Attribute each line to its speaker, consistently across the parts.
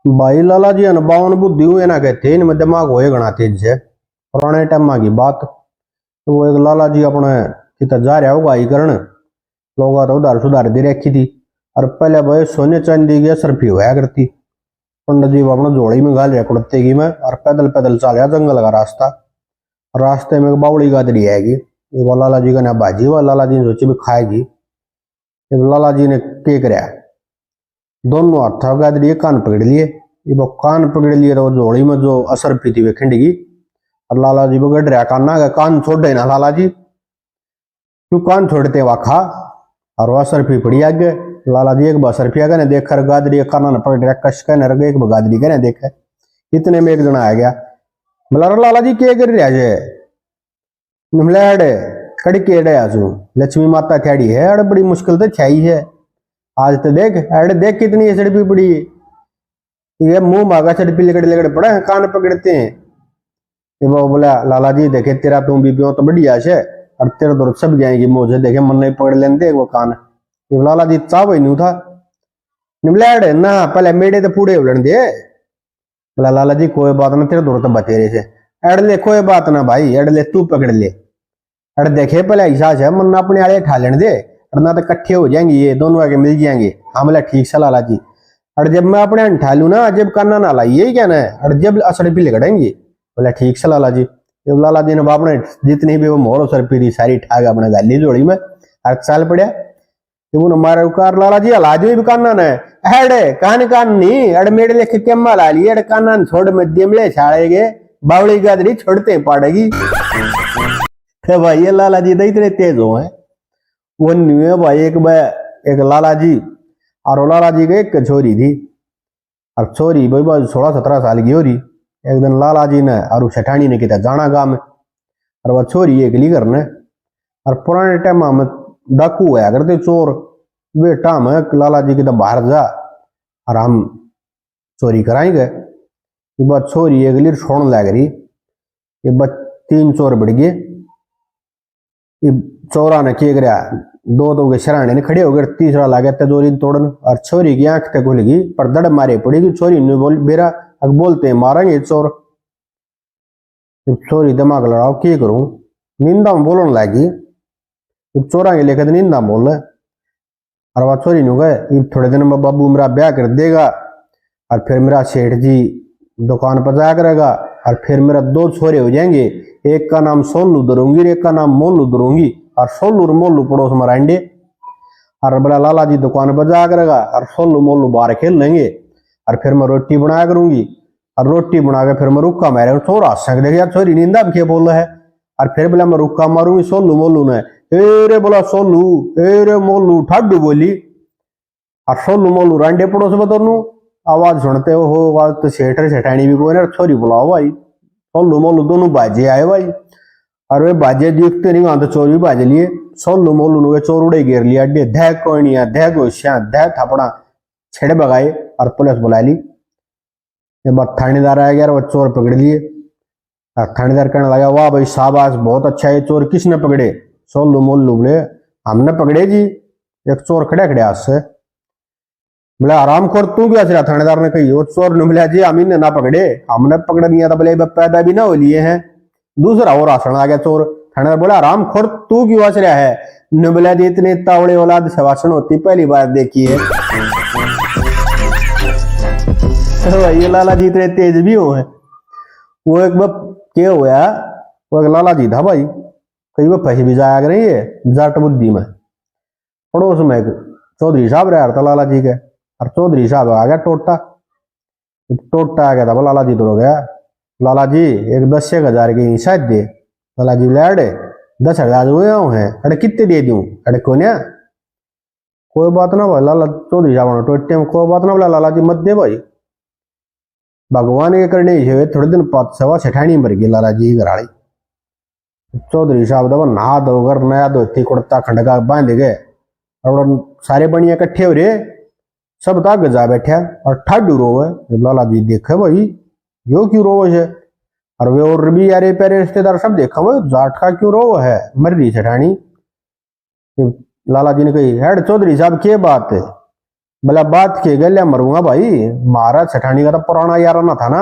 Speaker 1: भाई लाला जी अनबावन बुद्धि हुए ना कहते इनमें दिमाग होए गणा तेज से पुराने टाइम की बात। तो वो एक लाला जी अपने कितना जा रहा होगा ही करण लोग तो उधार सुधार दे रखी थी। और पहले भाई सोने चांदी की असरफी हुआ करती। पंडित जी अपना झोड़ी में गाल रहा कुड़ते की में और पैदल पैदल चल रहा जंगल का रास्ता। रास्ते में एक बावड़ी गादरी आएगी ये वो लाला जी का ना भाजी वो लाला जी ने सोची भी खाएगी। ये लाला जी ने के कराया दोनों हाथ गादरी कान पकड़ लिए। ये वो कान पकड़ लिए तो झोड़ी में जो असर पी थी वे खिंडगी। और लाला जी बगड़ रहा काना का कान छोड़ देना लाला जी क्यों कान छोड़ते वा खा। और वह असर पी पड़ी आगे लाला जी एक बसर पिया ने देख कर गादरी काना न पकड़ रहा कश कहने रगे एक गादरी कहने देखे। इतने में एक जना आ गया बोला लाला जी क्या कर रहा है निमलाड़े कड़के अड़े आजू लक्ष्मी माता थड़ी है अड़ बड़ी मुश्किल तो छाई है आज तो देख अड़े देख कितनी सड़पी पड़ी ये मुंह मांगा सड़पी लगड़ लगड़ पड़ा है कान पकड़ते हैं। ये वो बोला लाला जी देखे तेरा तुम भी पियो तो बढ़िया से और तेरे दूर सब जाएंगी मुझे देखे मन नहीं पकड़ लेते वो कान। ये लाला जी चाव ही नहीं था निमलाड़े ना पहले मेड़े तो पूरे उड़न दे। बोला लाला जी कोई बात ना तेरे दूर तो बतेरे से अड़ ले कोई बात ना भाई अड़ ले तू पकड़ ले अड़ देखे पहले ऐसा है मन अपने आड़े ठा लेने दे और ना तो इकट्ठे हो जाएंगे ये दोनों आगे मिल जाएंगे। हाँ बोला ठीक से लाला जी और जब मैं अपने ठा लू ना जब करना ना लाई यही कहना है और जब असर भी लगड़ेंगे। बोला ठीक से लाला जी। जब लाला जी ने अपने जितनी भी वो मोर असर पी सारी ठाक अपने गाली जोड़ी में और चाल पड़ा जब उन्हें मारा उकार लाला जी हला जो भी काना ने अड़े कान कान नहीं अड़ मेरे लेके केम्मा ला ली अड़ काना छोड़ मध्यम ले छाड़ेगे बावड़ी गादरी छोड़ते पड़ेगी। भाई ये लाला जी तो इतने तेज हो है वो न्यू भाई एक लाला जी और लाला जी की एक छोरी थी और छोरी भाई 16-17 साल की हो रही। एक दिन लाला जी ने और सेठानी ने किया जाना गाँव में और वह छोरी एक ली करने और पुराने टाइम में डाकू हुआ करते चोर बेटा में लाला जी की तो बाहर जा और हम चोरी कराएंगे। ये बात छोरी एक ली छोड़ने लग रही ये बच 3 चोर बढ़ गए। ये चोरा ने क्या कराया दो के शराने ने खड़े हो गए तीसरा लागे तिजोरी तोड़न और छोरी की आंख तक खुल गई पर दड़ मारे पड़ेगी छोरी ने बोल बेरा अब बोलते मारेंगे चोर। छोरी दिमाग लड़ाओ क्या करूं निंदा में बोलने लगी चोरा के लेकर निंदा बोल और वह छोरी नु गए थोड़े दिन में बाबू मेरा ब्याह कर देगा और फिर मेरा सेठ जी दुकान पर जाया करेगा और फिर मेरा 2 छोरे हो जाएंगे एक का नाम सोलू दरूंगी एक का नाम मोलू दरूंगी और सोलू और मोलू पड़ोस में रहेंगे। और बोला लाला जी दुकान पर जाया करेगा और सोलू मोलू बाहर खेल लेंगे और फिर मैं रोटी बनाया करूंगी और रोटी बना के फिर मैं रुक्का मारे छोरा हंस सकते यार छोरी नींदा भी क्या बोल रहा है और फिर बोला मैं रुक्का मारूंगी सोलू मोलू ने रे बोला सोलू रे मोलू ठाडू बोली और सोलू मोलू रांडे पड़ोस में दोनों आवाज सुनते हो आवाज तो सेठर सेठानी भी कोई ना छोरी बुलाओ भाई सोलू मोलू दोनों बाजे आए भाई और वे बाजे देखते नहीं वहां तो चोर भी बाजे लिए सोलू मोलू ने चोर उड़े घेर लिया अड्डे धै कोई नहीं धै गोश्या धै थपड़ा छेड़े बगाए और पुलिस बुला ली। ये बात थानेदार आ गया वो चोर पकड़ लिए थानेदार कहने लगा वाह भाई शाबाश बहुत अच्छा है चोर किसने पकड़े सोलू मोलू बोले हमने पकड़े जी। एक चोर खड़े खड़े हाथ से बोले आराम खोर तू क्या चला थानेदार ने कही वो चोर ने बोला जी हम इन्हें ना पकड़े हमने पकड़ नहीं था बोले पैदा भी ना हो लिए हैं। दूसरा और आसन आ गया चोर थानेदार बोला आराम खोर तू क्यों हंस रहा है ने बोला जी इतने तावड़े औलाद सवासन होती पहली बार देखी है। ये लाला जी इतने तेज भी हो है वो एक बार क्या हुआ वो एक लाला जी था भाई कई बार फंस भी जाया कर है जाट बुद्धि में पड़ोस में एक चौधरी साहब रहा था लाला जी के और चौधरी साहब आ गया टोटा आ गया था वो लाला जी तो हो गया लाला जी एक 10,000 की शायद दे लाला जी बोले अड़े 10,000 हुए हैं अरे कितने दे दूं अरे कौन कोई बात ना भाई लाला चौधरी साहब टोटे में कोई बात ना बोला लाला जी मत दे भाई भगवान के करने ही थोड़े दिन बाद सवा सेठानी मर गई लाला जी घराड़ी। चौधरी साहब दबा नहा धोकर नया धोती कुर्ता खंडका बांध गए और सारे बनिया इकट्ठे हो रहे सब तक गजा बैठा और ठाडू रोवे लाला जी देखे भाई यो क्यों रोव है और वे और भी यारे प्यारे रिश्तेदार सब देखा वो जाट का क्यों रोव है मर रही सेठानी। लाला जी ने कही हेड चौधरी साहब क्या बात है बोला बात के गले मरूंगा भाई, मारा छठानी का तो पुराना यार ना था ना,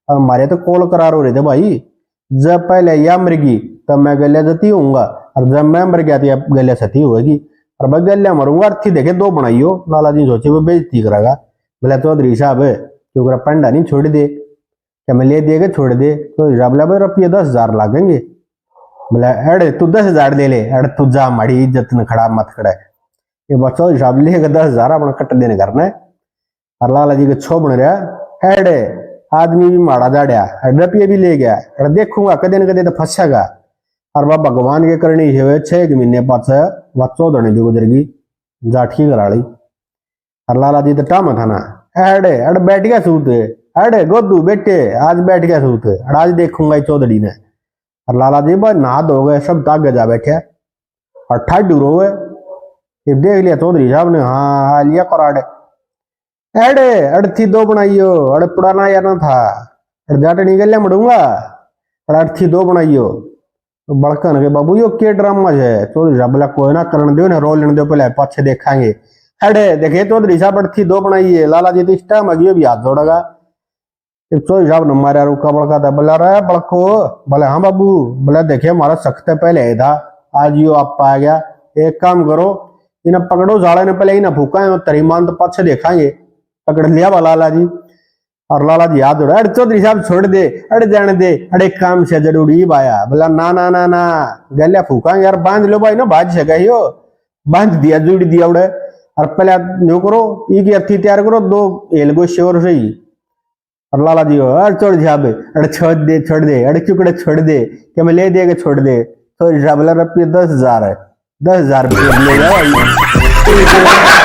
Speaker 1: अब हमारे तो कॉल करार हो रहे थे भाई। जब पहले यह मर गई तब मैं गले जती होऊंगा, और जब मैं मर गया तो अब गले सती होगी, और मैं गले मरूंगा। अर्थी देखे दो बनाइयो, लाला जी सोचे वो बेइज्जती करेगा। बोला चौधरी साहब क्यों पंडा नहीं छोड़ दे, क्या मैं ले देगा छोड़ दे, तो बोला भाई रुपये 10,000 लागेंगे। बोला अड़े तू 10,000 ले ले, अड़े तू जा माड़ी इज्जत न खड़ा मत खड़ा, ये बच्चों हिसाब लेगा 10,000 अपना कट देने करना है। और लाला जी के छो बन रहा हेडे, आदमी भी माड़ा जाड़िया, रुपये भी ले गया, अरे देखूंगा कदे न कदे तो फंसेगा। और वह भगवान के करनी है 6 महीने पास वह चौधरी भी गुजर गई, जाठी करा ली। और लाला जी तो टाम था ना, अड़े अड़ बैठ गया सूत, अड़े गोदू बेटे आज बैठ गया सूत, अड़ आज देखूंगा चौधरी ने। और लाला जी बस नहा धो गए, सब तागे जा बैठे और ठाडू रोवे। ये देख लिया चौधरी साहब ने, हाँ लिया कराड़े, अड़े अड़थी दो बनाइयो, अड़े पुराना यार ना था, अड़ जाटनी गले मड़ूंगा, अड़ अड़थी दो बनाइयो। तो बड़कन के बाबू यो के ड्रामा है, चौधरी साहब बोला कोई ना करने दो ना, रोल लेने दो पहले पाछे देखेंगे। अड़े देखे चौधरी साहब अड़थी दो बनाइए, लाला जी तो इस टाइम अगियो भी हाथ जोड़ेगा। चौधरी साहब ने मारा रुका बड़का था, बोला रहा बड़को, बोले हाँ बाबू, बोला देखिए हमारा सख्त पहले है था, आज यो आप आ गया, एक काम करो इन्हें पकड़ो, जाड़े ने पहले इन्हें फूका तरीमान तो पाछे देखेंगे। पकड़ लिया वाला लाला जी, और लाला जी याद उड़ा, अरे चौधरी साहब छोड़ दे, अरे जाने दे, अरे काम से जरूरी बाया। बोला ना ना ना ना गलिया फूका यार, बांध लो भाई ना, बाज सका ही हो, बांध दिया जुड़ दिया उड़े। और पहले जो करो ये अर्थी तैयार करो, 2 एलगो श्योर सही। और लाला जी अरे चौधरी साहब अरे छोड़ दे अरे चुकड़े छोड़ दे, क्या मैं ले देगा छोड़ दे। चौधरी साहब बोला रुपये 10,000 है, 10,000 रुपये ले जाओ।